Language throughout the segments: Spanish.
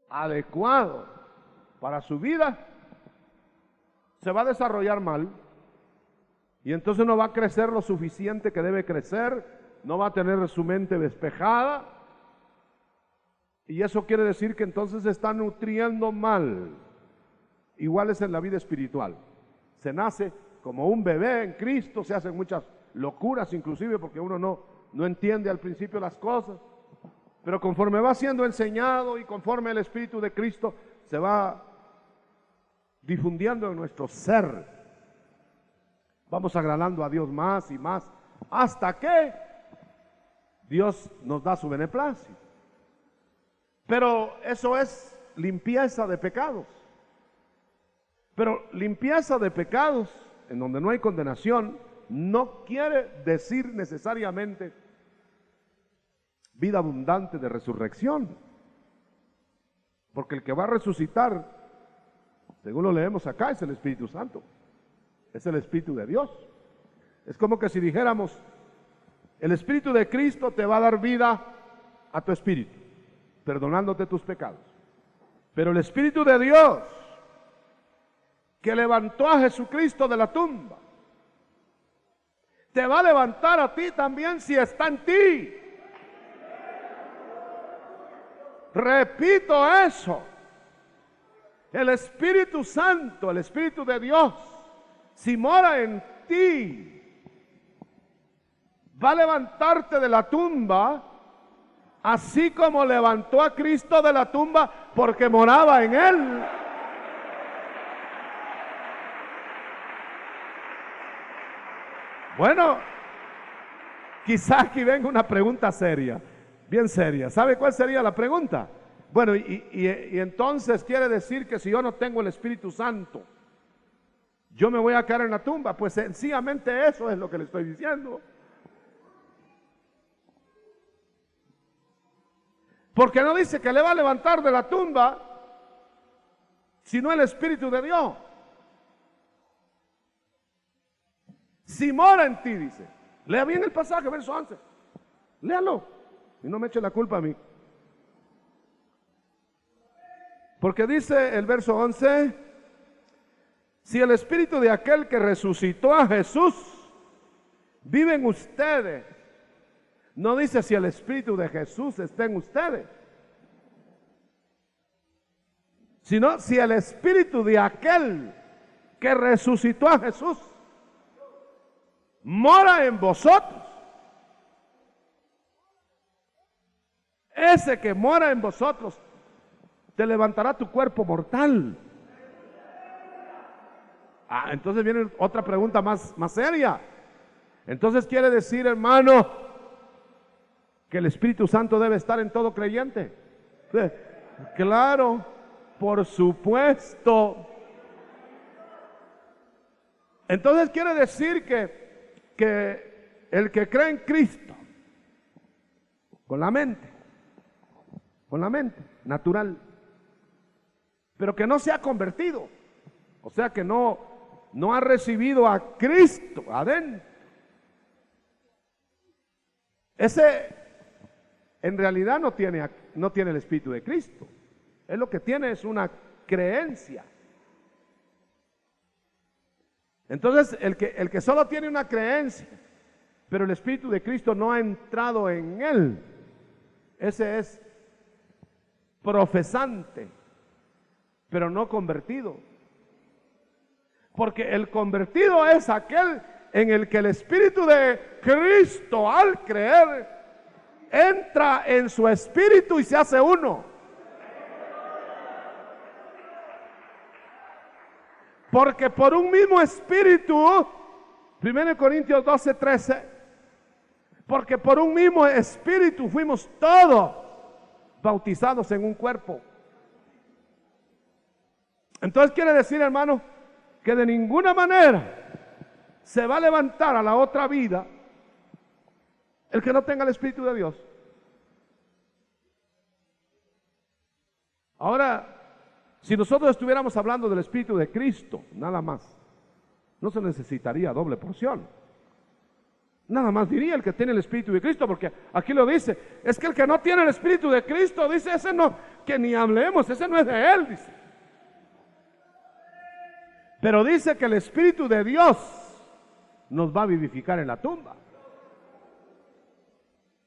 adecuado para su vida, se va a desarrollar mal y entonces no va a crecer lo suficiente que debe crecer, no va a tener su mente despejada y eso quiere decir que entonces se está nutriendo mal. Igual es en la vida espiritual. Se nace como un bebé en Cristo, se hacen muchas locuras inclusive porque uno no entiende al principio las cosas, pero conforme va siendo enseñado y conforme el Espíritu de Cristo se va difundiendo en nuestro ser, vamos agradando a Dios más y más, hasta que Dios nos da su beneplácito. Pero eso es limpieza de pecados. Pero limpieza de pecados, en donde no hay condenación, no quiere decir necesariamente vida abundante de resurrección. Porque el que va a resucitar, según lo leemos acá, es el Espíritu Santo. Es el Espíritu de Dios. Es como que si dijéramos, el Espíritu de Cristo te va a dar vida a tu espíritu, perdonándote tus pecados. Pero el Espíritu de Dios, que levantó a Jesucristo de la tumba, te va a levantar a ti también si está en ti. Repito eso. El Espíritu Santo, el Espíritu de Dios, si mora en ti, va a levantarte de la tumba, así como levantó a Cristo de la tumba porque moraba en él. Bueno, quizá aquí venga una pregunta seria, bien seria. ¿Sabe cuál sería la pregunta? Bueno, y entonces quiere decir que si yo no tengo el Espíritu Santo, yo me voy a quedar en la tumba. Pues sencillamente eso es lo que le estoy diciendo. Porque no dice que le va a levantar de la tumba, sino el Espíritu de Dios. Si mora en ti, dice. Lea bien el pasaje, verso 11. Léalo y no me eche la culpa a mí. Porque dice el verso 11, si el Espíritu de aquel que resucitó a Jesús vive en ustedes, no dice si el Espíritu de Jesús está en ustedes, sino si el Espíritu de aquel que resucitó a Jesús mora en vosotros. Ese que mora en vosotros te levantará tu cuerpo mortal. Entonces viene otra pregunta más seria. Entonces quiere decir, hermano, que el Espíritu Santo debe estar en todo creyente. Claro, por supuesto. Entonces quiere decir que el que cree en Cristo con la mente natural, pero que no se ha convertido, o sea que no ha recibido a Cristo adentro, ese en realidad no tiene el Espíritu de Cristo. Él lo que tiene es una creencia. Entonces el que solo tiene una creencia, pero el Espíritu de Cristo no ha entrado en él, ese es profesante, pero no convertido. Porque el convertido es aquel en el que el Espíritu de Cristo, al creer, entra en su espíritu y se hace uno. Porque por un mismo espíritu, 1 Corintios 12:13, porque por un mismo espíritu fuimos todos bautizados en un cuerpo. Entonces quiere decir, hermano, que de ninguna manera se va a levantar a la otra vida el que no tenga el Espíritu de Dios. Ahora, si nosotros estuviéramos hablando del Espíritu de Cristo, nada más, no se necesitaría doble porción. Nada más diría el que tiene el Espíritu de Cristo, porque aquí lo dice, es que el que no tiene el Espíritu de Cristo, dice, ese no, que ni hablemos, ese no es de él, dice. Pero dice que el Espíritu de Dios nos va a vivificar en la tumba.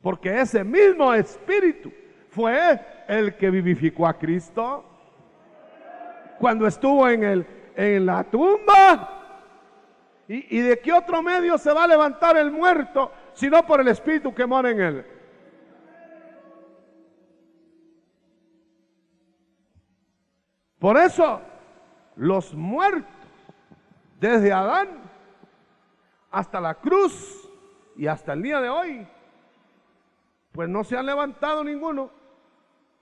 Porque ese mismo Espíritu fue el que vivificó a Cristo cuando estuvo en la tumba. ¿Y de qué otro medio se va a levantar el muerto sino por el Espíritu que mora en él? Por eso los muertos desde Adán hasta la cruz y hasta el día de hoy, pues no se han levantado ninguno.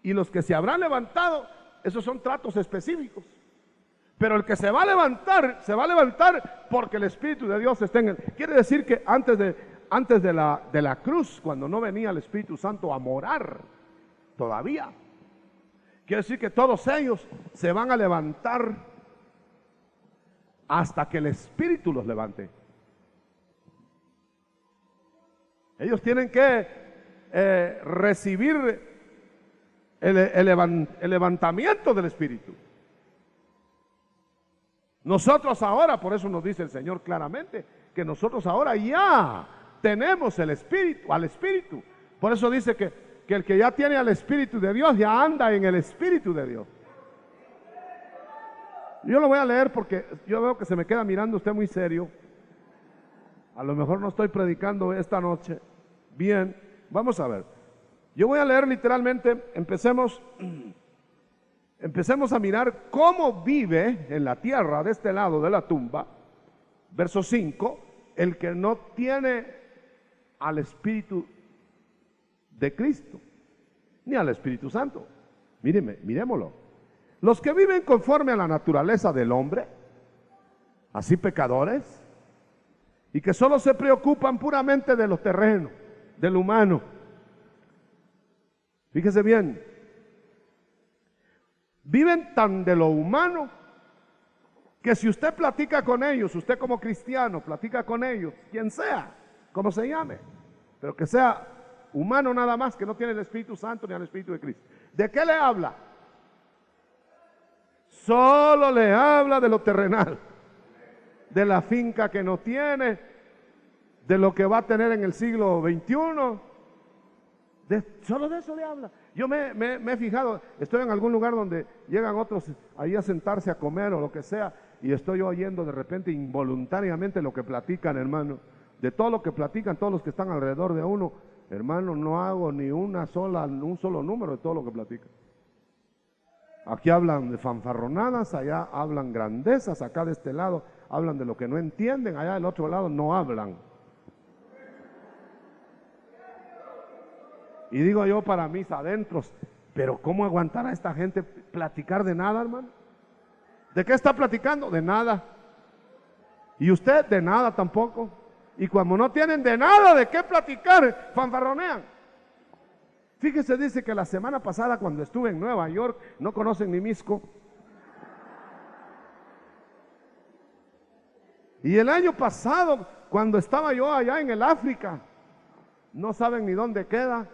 Y los que se habrán levantado, esos son tratos específicos. Pero el que se va a levantar porque el Espíritu de Dios está en él. Quiere decir que antes de la cruz, cuando no venía el Espíritu Santo a morar todavía, quiere decir que todos ellos se van a levantar hasta que el Espíritu los levante. Ellos tienen que recibir el levantamiento del Espíritu. Nosotros ahora, por eso nos dice el Señor claramente, que nosotros ahora ya tenemos el Espíritu, al Espíritu. Por eso dice que el que ya tiene al Espíritu de Dios, ya anda en el Espíritu de Dios. Yo lo voy a leer porque yo veo que se me queda mirando usted muy serio. A lo mejor no estoy predicando esta noche. Bien, vamos a ver. Yo voy a leer literalmente, empecemos a mirar cómo vive en la tierra de este lado de la tumba. Verso 5, el que no tiene al Espíritu de Cristo, ni al Espíritu Santo. Miremoslo. Los que viven conforme a la naturaleza del hombre, así pecadores, y que solo se preocupan puramente de lo terreno, del humano. Fíjese bien, viven tan de lo humano que si usted platica con ellos, usted como cristiano platica con ellos, quien sea, como se llame, pero que sea humano nada más, que no tiene el Espíritu Santo ni al Espíritu de Cristo. ¿De qué le habla? Solo le habla de lo terrenal, de la finca que no tiene, de lo que va a tener en el siglo XXI. Solo de eso le habla. Yo me he fijado, estoy en algún lugar donde llegan otros ahí a sentarse a comer o lo que sea, y estoy oyendo de repente involuntariamente lo que platican, hermano. De todo lo que platican todos los que están alrededor de uno, hermano, no hago ni un solo número de todo lo que platican. Aquí hablan de fanfarronadas, allá hablan grandezas, acá de este lado hablan de lo que no entienden, allá del otro lado no hablan. Y digo yo para mis adentros, pero ¿cómo aguantar a esta gente platicar de nada, hermano? ¿De qué está platicando? De nada. Y usted de nada tampoco. Y cuando no tienen de nada de qué platicar, fanfarronean. Fíjese, dice que la semana pasada cuando estuve en Nueva York, no conocen ni Misco. Y el año pasado, cuando estaba yo allá en el África, no saben ni dónde queda.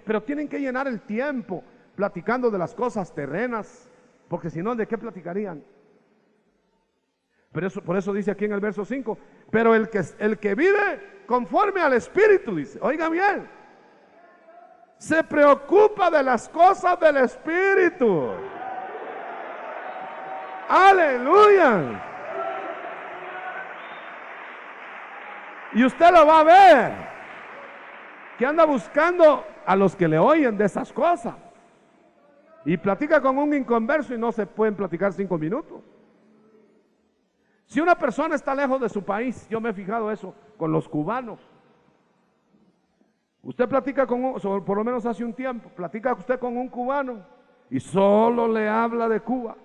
Pero tienen que llenar el tiempo platicando de las cosas terrenas, porque si no, ¿de qué platicarían? Por eso dice aquí en el verso 5, pero el que vive conforme al Espíritu, dice, oiga bien, se preocupa de las cosas del Espíritu. Aleluya. Y usted lo va a ver, que anda buscando a los que le oyen de esas cosas. Y platica con un inconverso y no se pueden platicar 5 minutos. Si una persona está lejos de su país, yo me he fijado eso con los cubanos. Usted platica por lo menos hace un tiempo, platica usted con un cubano y solo le habla de Cuba.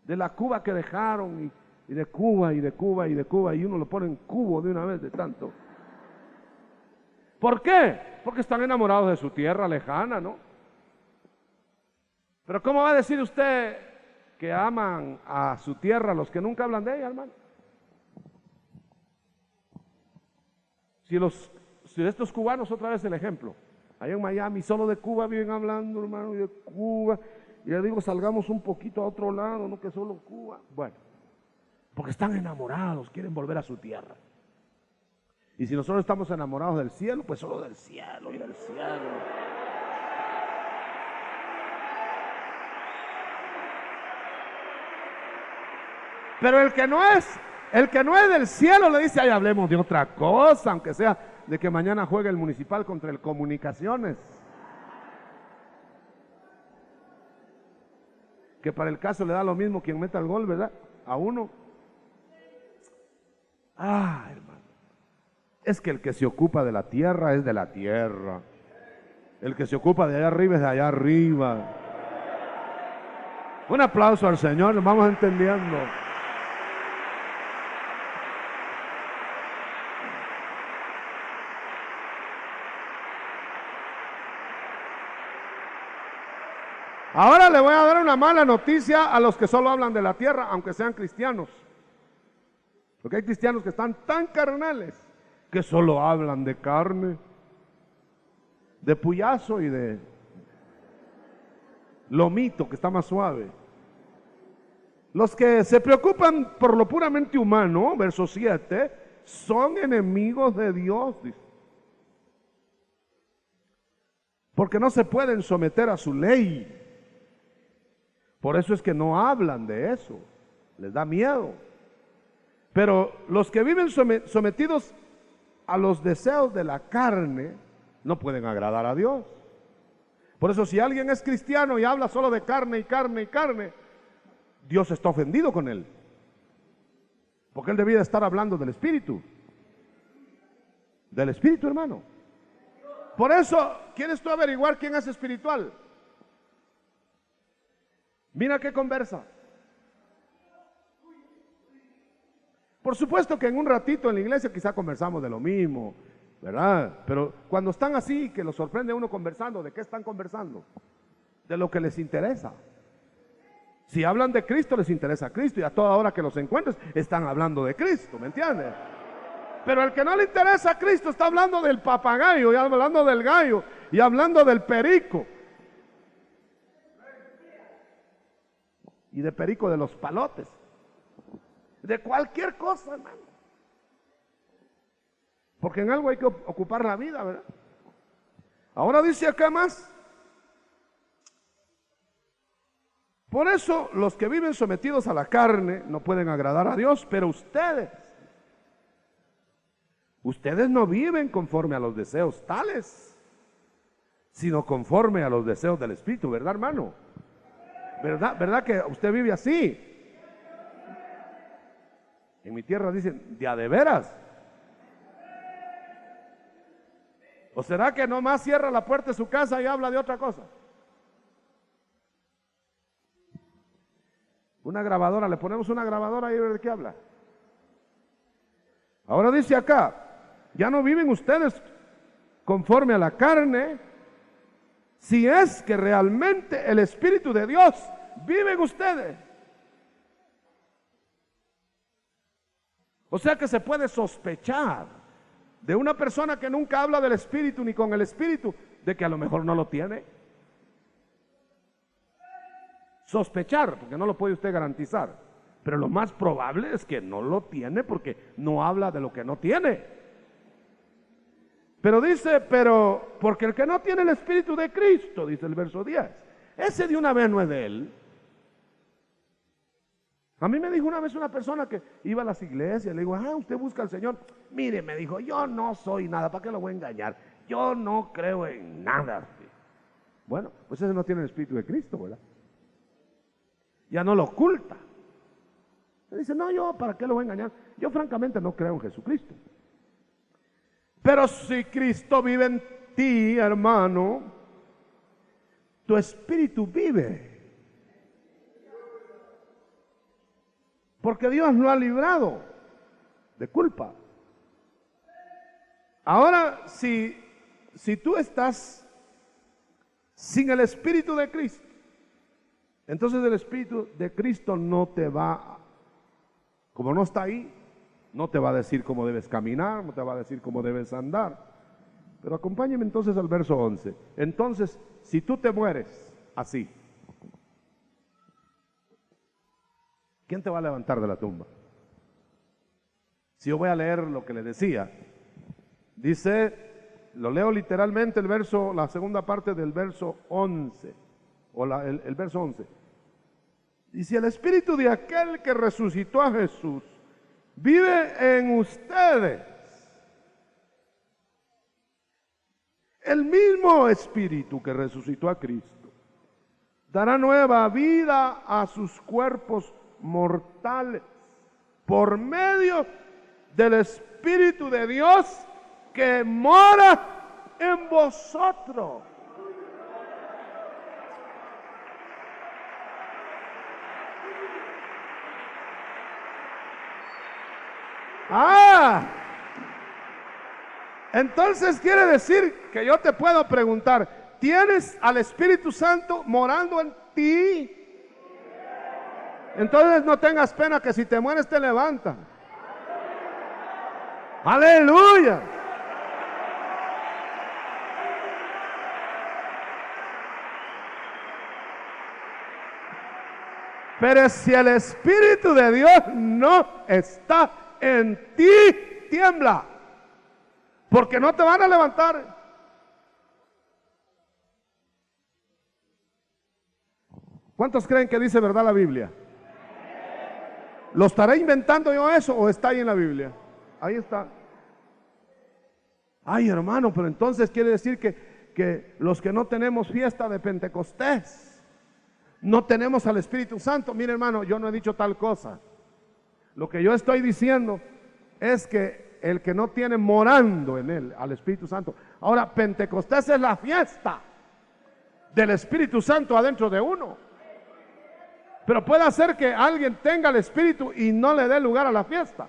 De la Cuba que dejaron y de Cuba y de Cuba y de Cuba, y uno lo pone en cubo de una vez de tanto. ¿Por qué? Porque están enamorados de su tierra lejana, ¿no? Pero ¿cómo va a decir usted que aman a su tierra los que nunca hablan de ella, hermano? Si estos cubanos, otra vez el ejemplo, allá en Miami, solo de Cuba viven hablando, hermano, y de Cuba, y les digo, salgamos un poquito a otro lado, no que solo Cuba. Bueno, porque están enamorados, quieren volver a su tierra. Y si nosotros estamos enamorados del cielo, pues solo del cielo y del cielo. Pero el que no es del cielo le dice, ay, hablemos de otra cosa, aunque sea de que mañana juegue el Municipal contra el Comunicaciones. Que para el caso le da lo mismo quien meta el gol, ¿verdad? A uno. Ah, hermano. Es que el que se ocupa de la tierra es de la tierra. El que se ocupa de allá arriba es de allá arriba. Un aplauso al Señor, nos vamos entendiendo. Ahora le voy a dar una mala noticia a los que solo hablan de la tierra, aunque sean cristianos. Porque hay cristianos que están tan carnales que solo hablan de carne, de puyazo y de lomito, que está más suave. Los que se preocupan por lo puramente humano, verso 7, son enemigos de Dios, dice. Porque no se pueden someter a su ley. Por eso es que no hablan de eso, les da miedo. Pero los que viven sometidos a los deseos de la carne, no pueden agradar a Dios. Por eso si alguien es cristiano y habla solo de carne y carne y carne, Dios está ofendido con él. Porque él debía estar hablando del Espíritu. Del Espíritu, hermano. Por eso, ¿quieres tú averiguar quién es espiritual? Mira qué conversa. Por supuesto que en un ratito en la iglesia quizá conversamos de lo mismo, ¿verdad? Pero cuando están así, que los sorprende uno conversando, ¿de qué están conversando? De lo que les interesa. Si hablan de Cristo, les interesa a Cristo, y a toda hora que los encuentres, están hablando de Cristo, ¿me entiendes? Pero el que no le interesa a Cristo está hablando del papagayo, y hablando del gallo, y hablando del perico. Y de perico de los palotes. De cualquier cosa, hermano. Porque en algo hay que ocupar la vida, ¿verdad? Ahora dice acá más. Por eso los que viven sometidos a la carne no pueden agradar a Dios, pero ustedes no viven conforme a los deseos tales, sino conforme a los deseos del Espíritu, ¿verdad, hermano? ¿Verdad que usted vive así? En mi tierra dicen, ¿de a de veras? ¿O será que nomás cierra la puerta de su casa y habla de otra cosa? Una grabadora, le ponemos una grabadora y a ver de qué habla. Ahora dice acá, ya no viven ustedes conforme a la carne, si es que realmente el Espíritu de Dios vive en ustedes. O sea que se puede sospechar de una persona que nunca habla del Espíritu ni con el Espíritu, de que a lo mejor no lo tiene. Sospechar, porque no lo puede usted garantizar, pero lo más probable es que no lo tiene porque no habla de lo que no tiene. Pero dice, porque el que no tiene el Espíritu de Cristo, dice el verso 10, ese de una vez no es de él. A mí me dijo una vez una persona que iba a las iglesias, le digo, usted busca al Señor. Mire, me dijo, yo no soy nada, ¿para qué lo voy a engañar? Yo no creo en nada. Bueno, pues ese no tiene el Espíritu de Cristo, ¿verdad? Ya no lo oculta. Le dice, no, yo ¿para qué lo voy a engañar? Yo francamente no creo en Jesucristo. Pero si Cristo vive en ti, hermano, tu espíritu vive. Porque Dios lo ha librado de culpa. Ahora, si tú estás sin el Espíritu de Cristo, entonces el Espíritu de Cristo no te va, como no está ahí, No te va a decir cómo debes caminar, no te va a decir cómo debes andar. Pero acompáñeme entonces al verso 11. Entonces, si tú te mueres así, ¿quién te va a levantar de la tumba? Si yo voy a leer lo que le decía, dice, lo leo literalmente el verso, la segunda parte del verso 11, o el verso 11. Y si el espíritu de aquel que resucitó a Jesús vive en ustedes, el mismo espíritu que resucitó a Cristo dará nueva vida a sus cuerpos mortales por medio del Espíritu de Dios que mora en vosotros. Entonces quiere decir que yo te puedo preguntar, ¿tienes al Espíritu Santo morando en ti? Entonces no tengas pena que si te mueres te levanta. Aleluya. Pero si el Espíritu de Dios no está en ti, tiembla, porque no te van a levantar. ¿Cuántos creen que dice verdad la Biblia? ¿Lo estaré inventando yo eso o está ahí en la Biblia? Ahí está. Ay, hermano, pero entonces quiere decir que los que no tenemos fiesta de Pentecostés, no tenemos al Espíritu Santo. Mire, hermano, yo no he dicho tal cosa. Lo que yo estoy diciendo es que el que no tiene morando en él al Espíritu Santo. Ahora, Pentecostés es la fiesta del Espíritu Santo adentro de uno. Pero puede ser que alguien tenga el Espíritu y no le dé lugar a la fiesta.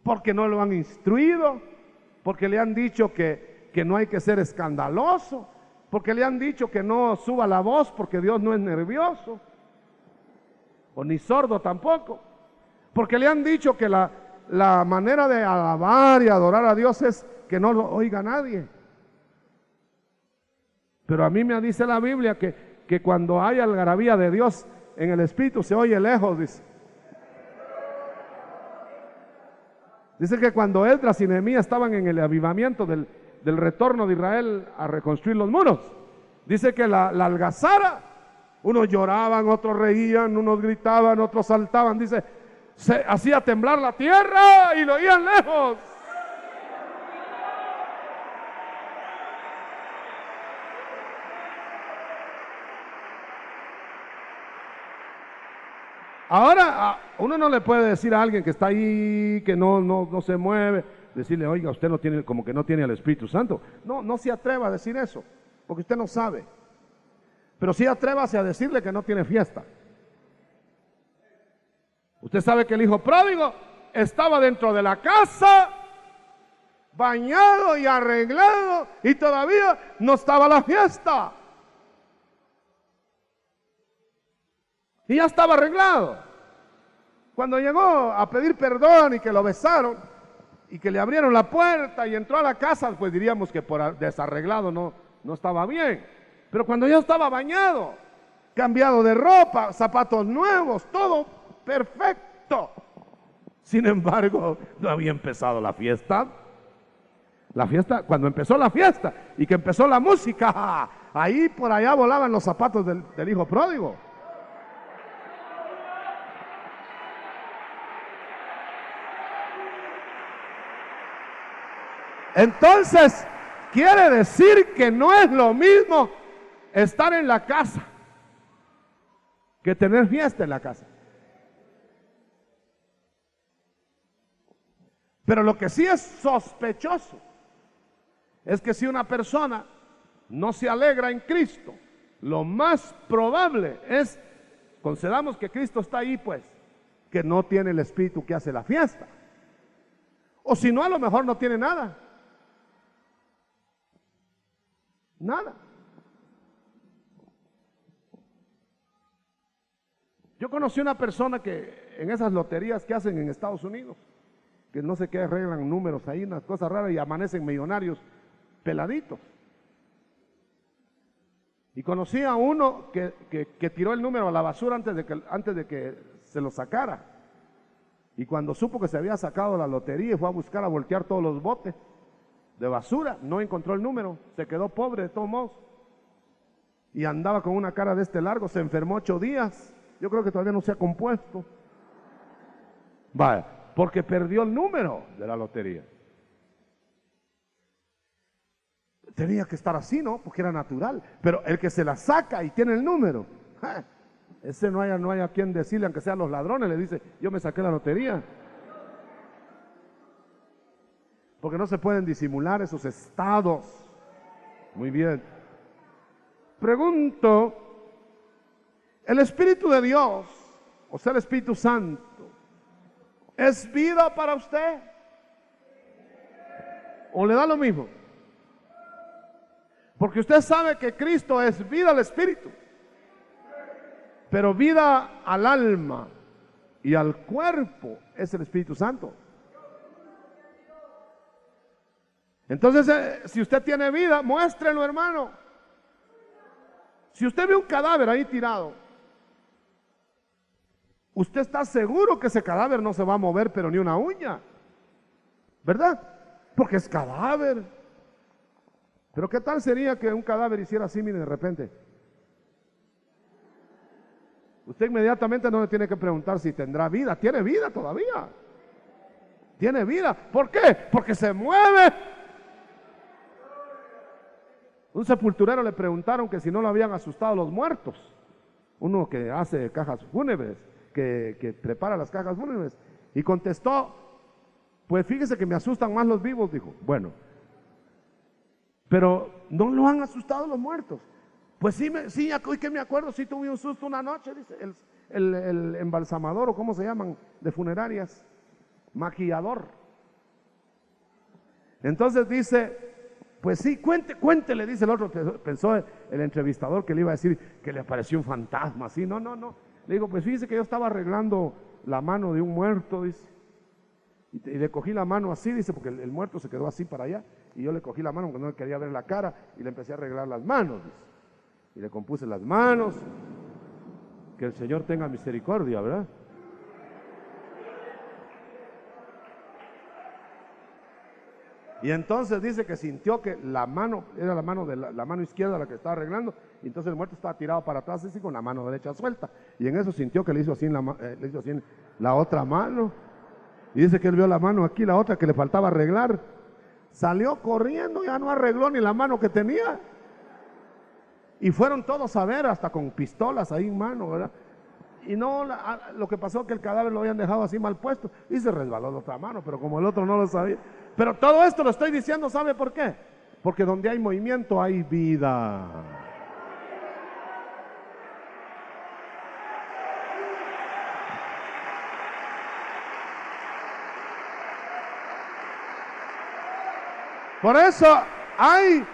Porque no lo han instruido, porque le han dicho que no hay que ser escandaloso, porque le han dicho que no suba la voz porque Dios no es nervioso, o ni sordo tampoco, porque le han dicho que la manera de alabar y adorar a Dios es que no lo oiga nadie. Pero a mí me dice la Biblia que cuando hay algarabía de Dios en el Espíritu se oye lejos, dice. Dice que cuando Esdras y Nehemías estaban en el avivamiento del retorno de Israel a reconstruir los muros, dice que la algazara, unos lloraban, otros reían, unos gritaban, otros saltaban, dice, se hacía temblar la tierra y lo oían lejos. Ahora, uno no le puede decir a alguien que está ahí, que no se mueve, decirle, oiga, usted no tiene, como que no tiene el Espíritu Santo. No se atreva a decir eso, porque usted no sabe. Pero sí atrévase a decirle que no tiene fiesta. Usted sabe que el hijo pródigo estaba dentro de la casa, bañado y arreglado, y todavía no estaba la fiesta. Y ya estaba arreglado. Cuando llegó a pedir perdón y que lo besaron y que le abrieron la puerta y entró a la casa, pues diríamos que por desarreglado no estaba bien. Pero cuando ya estaba bañado, cambiado de ropa, zapatos nuevos, todo perfecto. Sin embargo, no había empezado la fiesta. La fiesta, cuando empezó la fiesta y que empezó la música, ahí por allá volaban los zapatos del hijo pródigo. Entonces, quiere decir que no es lo mismo estar en la casa que tener fiesta en la casa. Pero lo que sí es sospechoso es que si una persona no se alegra en Cristo, lo más probable es, concedamos que Cristo está ahí, pues, que no tiene el Espíritu que hace la fiesta. O si no, a lo mejor no tiene nada. Nada. Yo conocí una persona que en esas loterías que hacen en Estados Unidos, que no sé qué arreglan números ahí, unas cosas raras y amanecen millonarios peladitos. Y conocí a uno que tiró el número a la basura antes de que se lo sacara. Y cuando supo que se había sacado la lotería y fue a buscar a voltear todos los botes de basura, no encontró el número, se quedó pobre de todos modos. Y andaba con una cara de este largo, se enfermó 8 días. Yo creo que todavía no se ha compuesto. Vaya, porque perdió el número de la lotería. Tenía que estar así, ¿no? Porque era natural. Pero el que se la saca y tiene el número, ese no hay a quien decirle, aunque sean los ladrones, le dice, yo me saqué la lotería. Porque no se pueden disimular esos estados. Muy bien. Pregunto, ¿el Espíritu de Dios, o sea el Espíritu Santo, es vida para usted? ¿O le da lo mismo? Porque usted sabe que Cristo es vida al Espíritu, pero vida al alma y al cuerpo es el Espíritu Santo. Entonces, si usted tiene vida, muéstrelo, hermano. Si usted ve un cadáver ahí tirado, usted está seguro que ese cadáver no se va a mover, pero ni una uña, ¿verdad? Porque es cadáver. Pero ¿qué tal sería que un cadáver hiciera así, mire, de repente? Usted inmediatamente no le tiene que preguntar si tendrá vida. Tiene vida todavía. Tiene vida. ¿Por qué? Porque se mueve. Un sepulturero le preguntaron que si no lo habían asustado los muertos. Uno que hace cajas fúnebres, que prepara las cajas fúnebres. Y contestó, pues fíjese que me asustan más los vivos, dijo. Bueno, pero no lo han asustado los muertos. Pues sí, hoy que me acuerdo, sí tuve un susto una noche, dice el embalsamador, o cómo se llaman, de funerarias, maquillador. Entonces dice, pues sí, cuéntele, dice el otro. Pensó el entrevistador que le iba a decir que le apareció un fantasma, así. No. Le digo, pues fíjese que yo estaba arreglando la mano de un muerto, dice. Y le cogí la mano así, dice, porque el muerto se quedó así para allá. Y yo le cogí la mano porque no le quería ver la cara y le empecé a arreglar las manos, dice. Y le compuse las manos. Que el Señor tenga misericordia, ¿verdad? Y entonces dice que sintió que la mano, era la mano izquierda la que estaba arreglando, y entonces el muerto estaba tirado para atrás así con la mano derecha suelta. Y en eso sintió que le hizo así en la otra mano. Y dice que él vio la mano aquí, la otra que le faltaba arreglar. Salió corriendo, ya no arregló ni la mano que tenía. Y fueron todos a ver, hasta con pistolas ahí en mano, ¿verdad? Y no, lo que pasó es que el cadáver lo habían dejado así mal puesto y se resbaló la otra mano, pero como el otro no lo sabía. Pero todo esto lo estoy diciendo, ¿sabe por qué? Porque donde hay movimiento hay vida. Por eso hay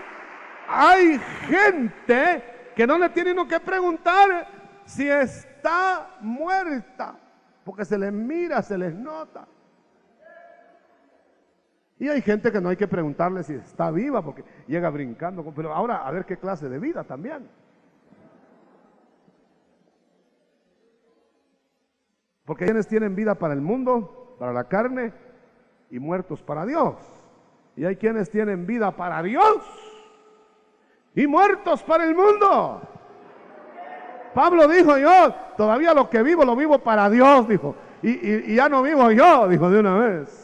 gente que no le tiene uno que preguntar si está muerta, porque se les mira, se les nota. Y hay gente que no hay que preguntarle si está viva, porque llega brincando. Pero ahora, a ver qué clase de vida también. Porque hay quienes tienen vida para el mundo, para la carne, y muertos para Dios. Y hay quienes tienen vida para Dios y muertos para el mundo. Pablo dijo, yo todavía lo que vivo, lo vivo para Dios, dijo. Y ya no vivo yo, dijo de una vez.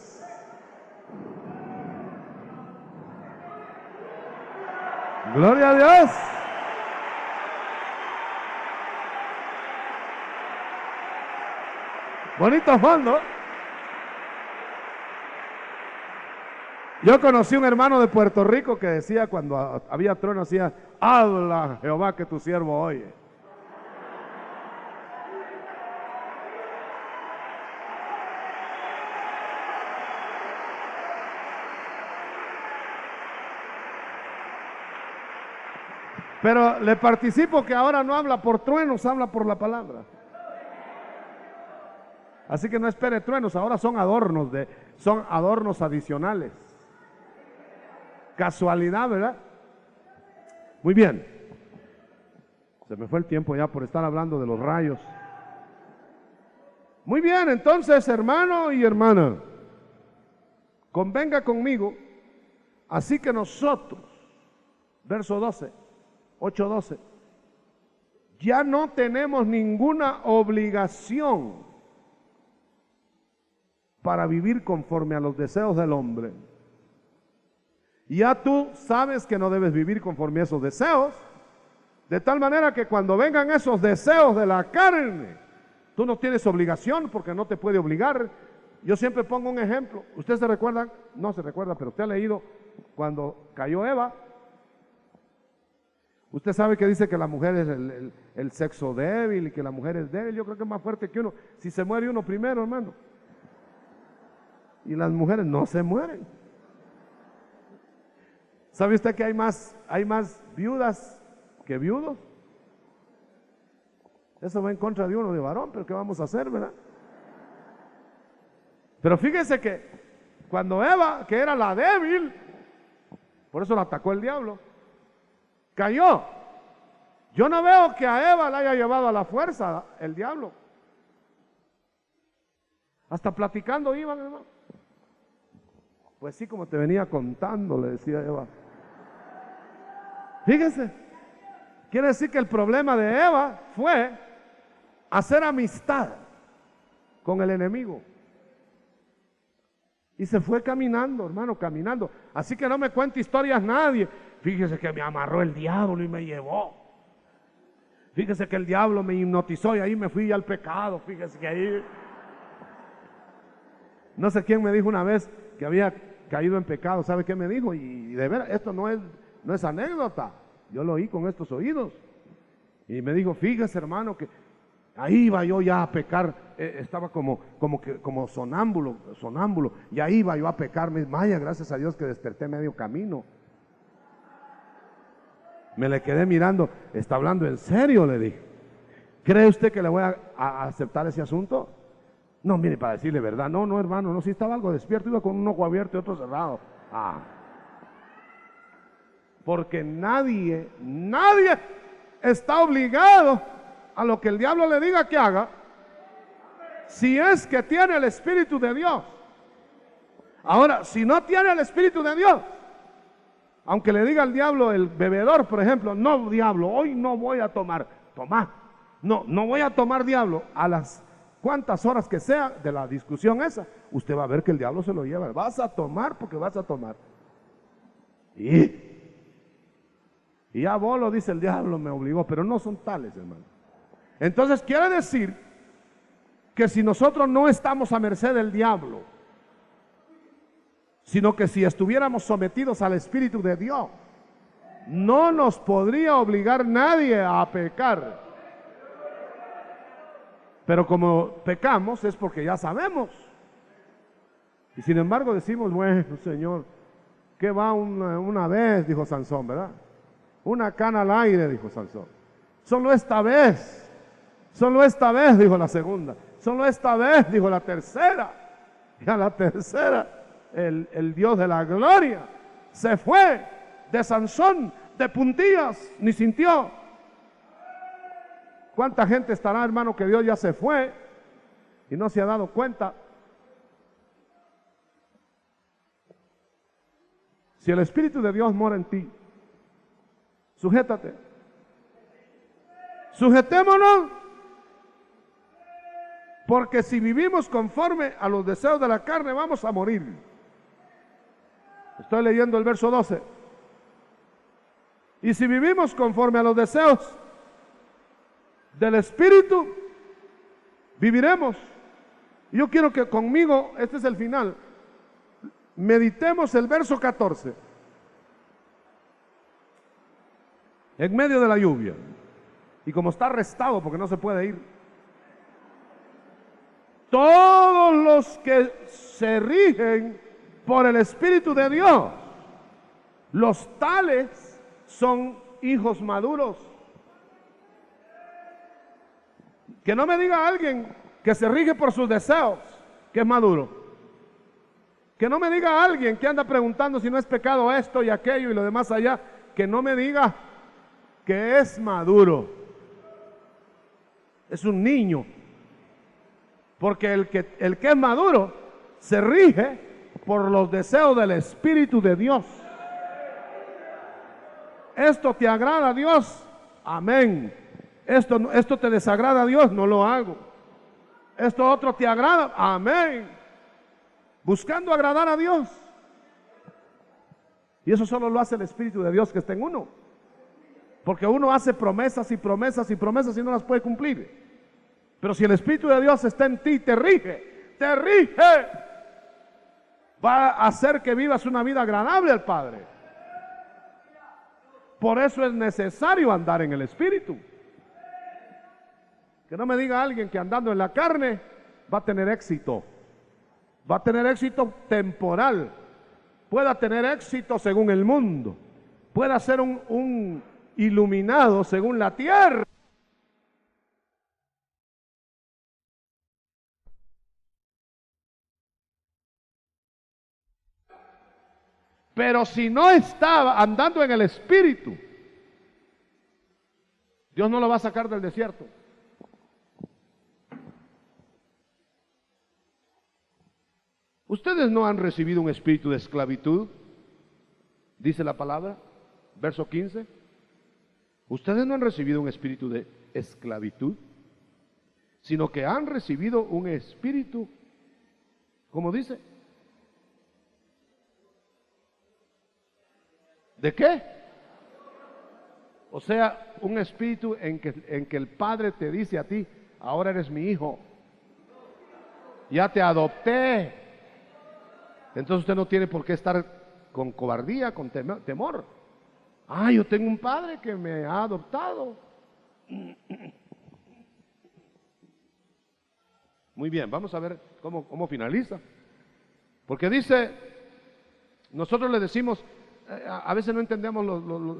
Gloria a Dios. Bonito fondo. Yo conocí un hermano de Puerto Rico que decía cuando había trueno, decía, habla Jehová que tu siervo oye. Pero le participo que ahora no habla por truenos, habla por la palabra. Así que no espere truenos, ahora son adornos adicionales. Casualidad, ¿verdad? Muy bien. Se me fue el tiempo ya por estar hablando de los rayos. Muy bien, entonces, hermano y hermana, convenga conmigo, así que nosotros, verso 12, 8:12, ya no tenemos ninguna obligación para vivir conforme a los deseos del hombre. Ya tú sabes que no debes vivir conforme a esos deseos, de tal manera que cuando vengan esos deseos de la carne, tú no tienes obligación porque no te puede obligar. Yo siempre pongo un ejemplo. ¿Usted se recuerda? No se recuerda, pero usted ha leído cuando cayó Eva. Usted sabe que dice que la mujer es el sexo débil y que la mujer es débil. Yo creo que es más fuerte que uno. Si se muere uno primero, hermano. Y las mujeres no se mueren. ¿Sabe usted que hay más viudas que viudos? Eso va en contra de uno de varón, pero ¿qué vamos a hacer, verdad? Pero fíjese que cuando Eva, que era la débil, por eso la atacó el diablo, cayó. Yo no veo que a Eva la haya llevado a la fuerza el diablo. Hasta platicando iban, hermano. Pues sí, como te venía contando, le decía Eva. Fíjese, quiere decir que el problema de Eva fue hacer amistad con el enemigo. Y se fue caminando, hermano, caminando. Así que no me cuente historias nadie. Fíjese que me amarró el diablo y me llevó. Fíjese que el diablo me hipnotizó y ahí me fui al pecado. Fíjese que ahí... No sé quién me dijo una vez que había caído en pecado. ¿Sabe qué me dijo? Y de veras, esto no es anécdota. Yo lo oí con estos oídos. Y me dijo, fíjese, hermano, que ahí iba yo ya a pecar. Estaba como sonámbulo. Y ahí iba yo a pecar. Vaya, gracias a Dios que desperté medio camino. Me le quedé mirando. ¿Está hablando en serio?, le dije. ¿Cree usted que le voy a aceptar ese asunto? No, mire, para decirle verdad. No, hermano, no, si estaba algo despierto. Iba con un ojo abierto y otro cerrado. Porque nadie está obligado a lo que el diablo le diga que haga, si es que tiene el Espíritu de Dios. Ahora, si no tiene el Espíritu de Dios, aunque le diga al diablo, el bebedor, por ejemplo, no, diablo, hoy no voy a tomar. No voy a tomar, diablo, a las cuantas horas que sea de la discusión esa, usted va a ver que el diablo se lo lleva. Vas a tomar porque vas a tomar. Y ya vos lo dice el diablo, me obligó, pero no son tales, hermano. Entonces quiere decir que si nosotros no estamos a merced del diablo, sino que si estuviéramos sometidos al Espíritu de Dios, no nos podría obligar nadie a pecar. Pero como pecamos es porque ya sabemos. Y sin embargo decimos, bueno, Señor, ¿qué va una vez? Dijo Sansón, ¿verdad? Una cana al aire, dijo Sansón. Solo esta vez, dijo la segunda. Solo esta vez, dijo la tercera. Y a la tercera, el Dios de la gloria se fue de Sansón, de puntillas, ni sintió. ¿Cuánta gente estará, hermano, que Dios ya se fue y no se ha dado cuenta? Si el Espíritu de Dios mora en ti, sujétate. Sujetémonos, porque si vivimos conforme a los deseos de la carne, vamos a morir. Estoy leyendo el verso 12. Y si vivimos conforme a los deseos del Espíritu, viviremos. Yo quiero que conmigo, este es el final, meditemos el verso 14. En medio de la lluvia. Y como está arrestado porque no se puede ir. Todos los que se rigen por el Espíritu de Dios, los tales son hijos maduros. Que no me diga alguien que se rige por sus deseos, que es maduro. Que no me diga alguien que anda preguntando si no es pecado esto y aquello y lo demás allá, que no me diga que es maduro. Es un niño. Porque el que es maduro se rige por los deseos del Espíritu de Dios. ¿Esto te agrada a Dios? Amén. Esto te desagrada a Dios, no lo hago. Esto otro te agrada, amén. Buscando agradar a Dios. Y eso solo lo hace el Espíritu de Dios que está en uno. Porque uno hace promesas y promesas y promesas y no las puede cumplir. Pero si el Espíritu de Dios está en ti, te rige, va a hacer que vivas una vida agradable al Padre. Por eso es necesario andar en el Espíritu. Que no me diga alguien que andando en la carne va a tener éxito. Va a tener éxito temporal. Pueda tener éxito según el mundo. Pueda ser un iluminado según la tierra. Pero si no estaba andando en el Espíritu, Dios no lo va a sacar del desierto. Ustedes no han recibido un espíritu de esclavitud, dice la palabra, verso 15. Ustedes no han recibido un espíritu de esclavitud, sino que han recibido un espíritu, ¿cómo dice? ¿De qué? O sea, un espíritu en que el Padre te dice a ti, ahora eres mi hijo, ya te adopté. Entonces usted no tiene por qué estar con cobardía, con temor. Ah, yo tengo un Padre que me ha adoptado. Muy bien, vamos a ver cómo finaliza. Porque dice, nosotros le decimos, a veces no entendemos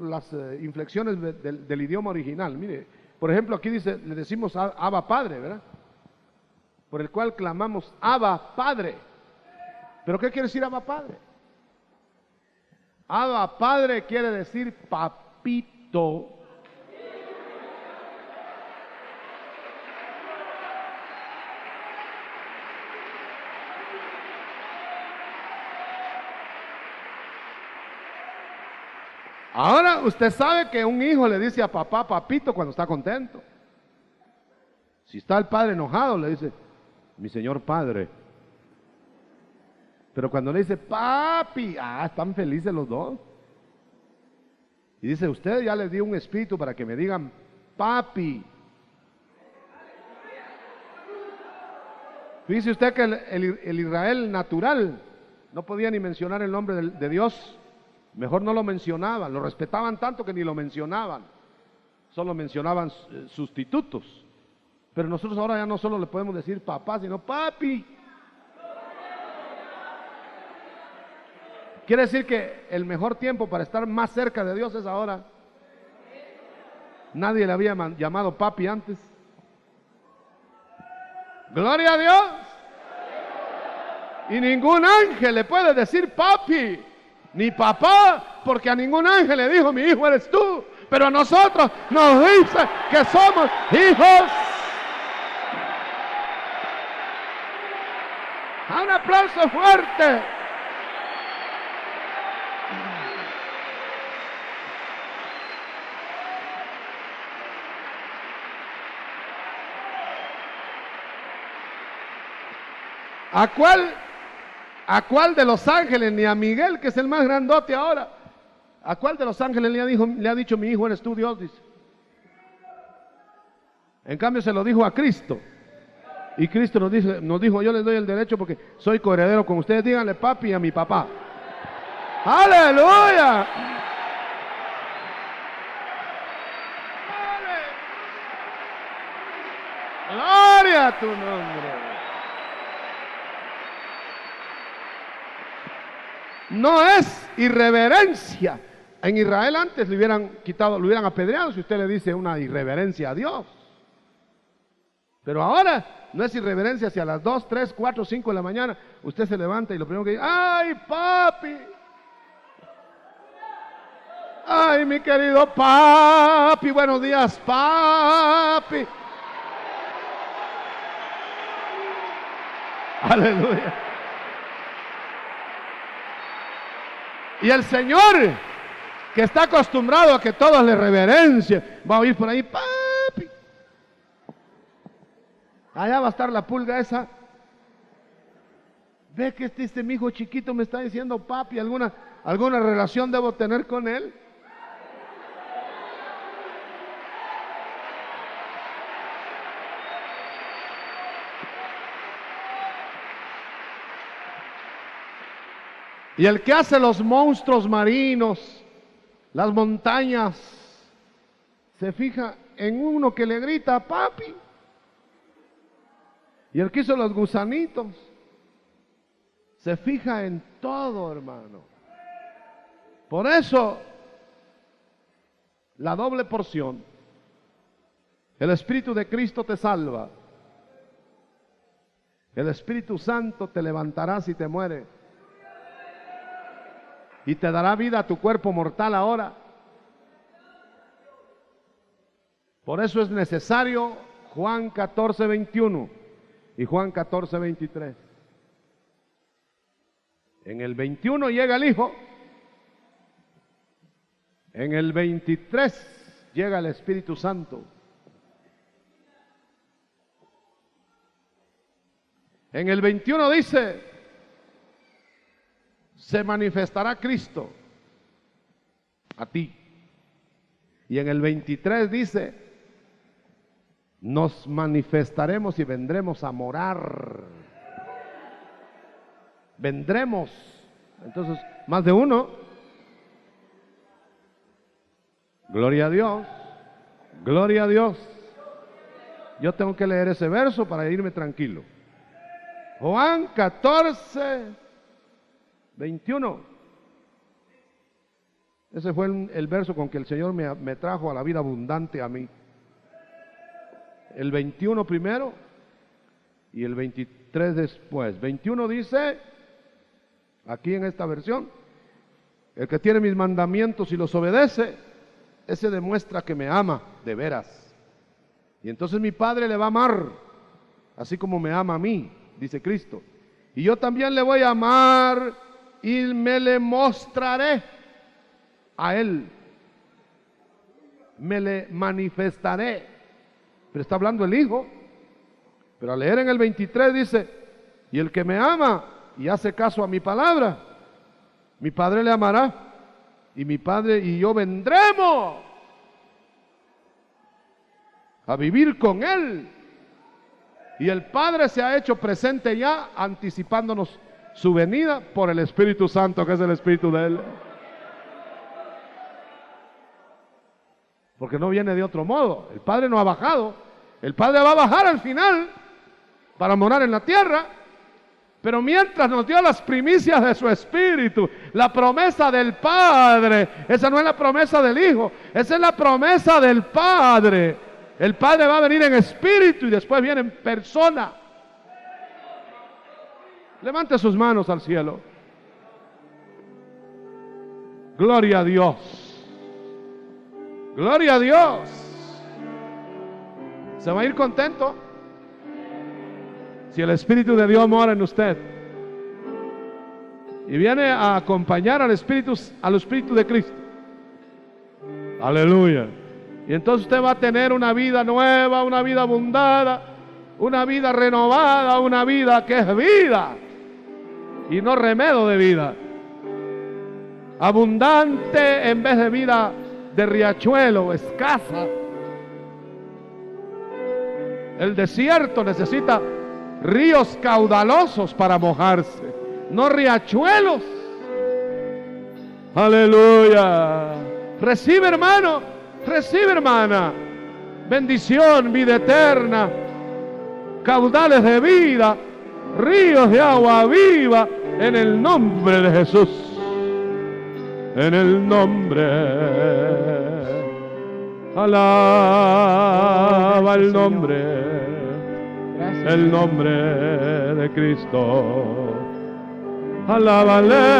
las inflexiones del idioma original. Mire, por ejemplo, aquí dice, le decimos Abba Padre, ¿verdad? Por el cual clamamos Abba Padre. ¿Pero qué quiere decir Abba Padre? Abba Padre quiere decir papito. Ahora usted sabe que un hijo le dice a papá, papito, cuando está contento. Si está el padre enojado, le dice, mi señor padre. Pero cuando le dice, papi, están felices los dos. Y dice, usted ya les dio un espíritu para que me digan, papi. Fíjese usted que el Israel natural no podía ni mencionar el nombre de Dios. Mejor no lo mencionaban, lo respetaban tanto que ni lo mencionaban, solo mencionaban sustitutos. Pero nosotros ahora ya no solo le podemos decir papá, sino papi. Quiere decir que el mejor tiempo para estar más cerca de Dios es ahora. Nadie le había llamado papi antes. Gloria a Dios. Y ningún ángel le puede decir papi ni papá, porque a ningún ángel le dijo, mi hijo eres tú, pero a nosotros nos dice que somos hijos. Un aplauso fuerte. ¿A cuál de los ángeles, ni a Miguel, que es el más grandote ahora, a cuál de los ángeles le ha dicho mi hijo eres tú, Dios? Dice. En cambio se lo dijo a Cristo. Y Cristo nos dijo, yo les doy el derecho porque soy coheredero con ustedes. Díganle papi a mi papá. ¡Aleluya! ¡Gloria a tu nombre! No es irreverencia. En Israel antes le hubieran quitado, lo hubieran apedreado si usted le dice una irreverencia a Dios. Pero ahora no es irreverencia si a las 2, 3, 4, 5 de la mañana usted se levanta y lo primero que dice, ¡ay, papi! ¡Ay, mi querido papi! Buenos días, papi. Aleluya. Y el Señor, que está acostumbrado a que todos le reverencien, va a oír por ahí, papi. Allá va a estar la pulga esa. Ve que mi hijo chiquito me está diciendo papi, alguna relación debo tener con él. Y el que hace los monstruos marinos, las montañas, se fija en uno que le grita papi. Y el que hizo los gusanitos, se fija en todo, hermano. Por eso, la doble porción. El Espíritu de Cristo te salva. El Espíritu Santo te levantará si te mueres. Y te dará vida a tu cuerpo mortal ahora. Por eso es necesario Juan 14, 21 y Juan 14, 23. En el 21 llega el Hijo. En el 23 llega el Espíritu Santo. En el 21 dice, se manifestará Cristo a ti. Y en el 23 dice, nos manifestaremos y vendremos a morar. Vendremos. Entonces, más de uno. Gloria a Dios. Gloria a Dios. Yo tengo que leer ese verso para irme tranquilo. Juan 14, 21. Ese fue el verso con que el Señor me trajo a la vida abundante a mí. El 21 primero y el 23 después. 21 dice, aquí en esta versión, el que tiene mis mandamientos y los obedece, ese demuestra que me ama de veras. Y entonces mi Padre le va a amar, así como me ama a mí, dice Cristo. Y yo también le voy a amar y me le mostraré a Él. Me le manifestaré. Pero está hablando el Hijo. Pero al leer en el 23 dice, y el que me ama y hace caso a mi palabra, mi Padre le amará, y mi Padre y yo vendremos a vivir con Él. Y el Padre se ha hecho presente ya, anticipándonos su venida por el Espíritu Santo, que es el Espíritu de Él. Porque no viene de otro modo. El Padre no ha bajado. El Padre va a bajar al final para morar en la tierra. Pero mientras nos dio las primicias de su Espíritu, la promesa del Padre, esa no es la promesa del Hijo, esa es la promesa del Padre. El Padre va a venir en espíritu y después viene en persona. Levante sus manos al cielo. Gloria a Dios. Gloria a Dios. ¿Se va a ir contento? Si el Espíritu de Dios mora en usted y viene a acompañar al Espíritu de Cristo. Aleluya. Y entonces usted va a tener una vida nueva, una vida abundada, una vida renovada, una vida que es vida y no remedio de vida. Abundante en vez de vida de riachuelo, escasa. El desierto necesita ríos caudalosos para mojarse, no riachuelos. Aleluya. Recibe, hermano, recibe, hermana, bendición, vida eterna, caudales de vida, ríos de agua viva, en el nombre de Jesús. En el nombre, alaba el nombre. el nombre de Cristo. Alábale.